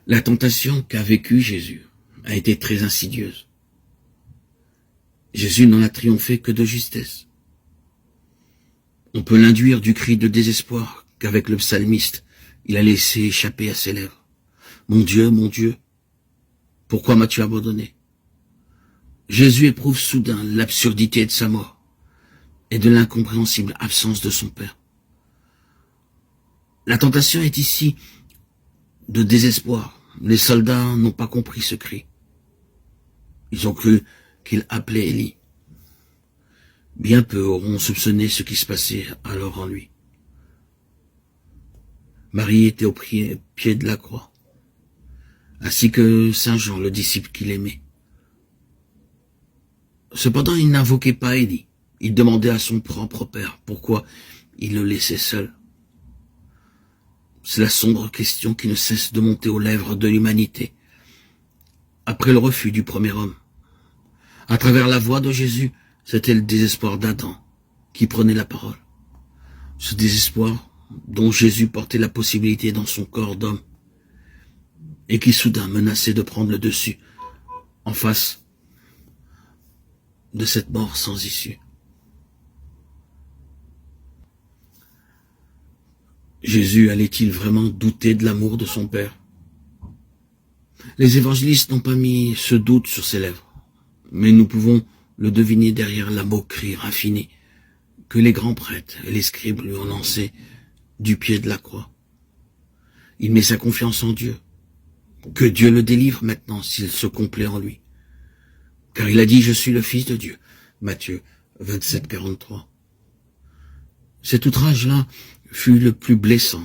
La tentation qu'a vécue Jésus a été très insidieuse. Jésus n'en a triomphé que de justesse. On peut l'induire du cri de désespoir qu'avec le psalmiste, il a laissé échapper à ses lèvres. Mon Dieu, pourquoi m'as-tu abandonné? Jésus éprouve soudain l'absurdité de sa mort et de l'incompréhensible absence de son Père. La tentation est ici de désespoir. Les soldats n'ont pas compris ce cri. Ils ont cru qu'il appelait Élie. Bien peu auront soupçonné ce qui se passait alors en lui. Marie était au pied de la croix, ainsi que Saint Jean, le disciple qu'il aimait. Cependant, il n'invoquait pas Élie. Il demandait à son propre Père pourquoi il le laissait seul. C'est la sombre question qui ne cesse de monter aux lèvres de l'humanité, après le refus du premier homme. À travers la voix de Jésus, c'était le désespoir d'Adam qui prenait la parole. Ce désespoir dont Jésus portait la possibilité dans son corps d'homme et qui soudain menaçait de prendre le dessus en face de cette mort sans issue. Jésus allait-il vraiment douter de l'amour de son Père? Les évangélistes n'ont pas mis ce doute sur ses lèvres, mais nous pouvons le deviner derrière la moquerie raffinée que les grands prêtres et les scribes lui ont lancée du pied de la croix. Il met sa confiance en Dieu, que Dieu le délivre maintenant s'il se complaît en lui. Car il a dit « Je suis le Fils de Dieu » Matthieu 27, 43. Cet outrage-là fut le plus blessant.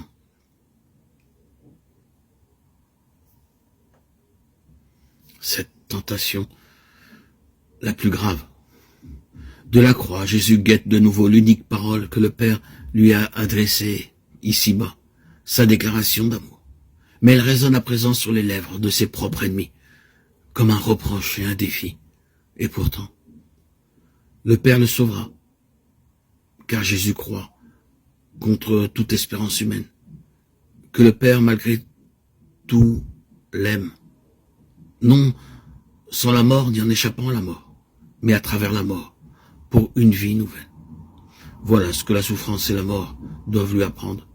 Cette tentation la plus grave. De la croix, Jésus guette de nouveau l'unique parole que le Père lui a adressée ici-bas, sa déclaration d'amour. Mais elle résonne à présent sur les lèvres de ses propres ennemis, comme un reproche et un défi. Et pourtant, le Père le sauvera, car Jésus croit, contre toute espérance humaine, que le Père, malgré tout, l'aime. Non sans la mort ni en échappant à la mort, mais à travers la mort, pour une vie nouvelle. Voilà ce que la souffrance et la mort doivent lui apprendre.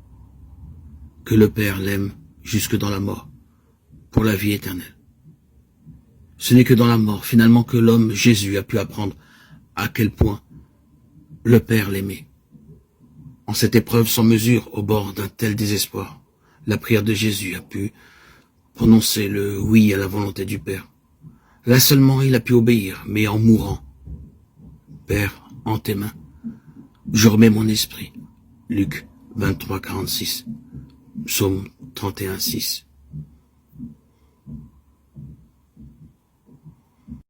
Que le Père l'aime jusque dans la mort, pour la vie éternelle. Ce n'est que dans la mort, finalement, que l'homme Jésus a pu apprendre à quel point le Père l'aimait. En cette épreuve sans mesure, au bord d'un tel désespoir, la prière de Jésus a pu prononcer le oui à la volonté du Père. Là seulement il a pu obéir, mais en mourant. Père, en tes mains, je remets mon esprit. Luc 23, 46. Psaume 31, 6.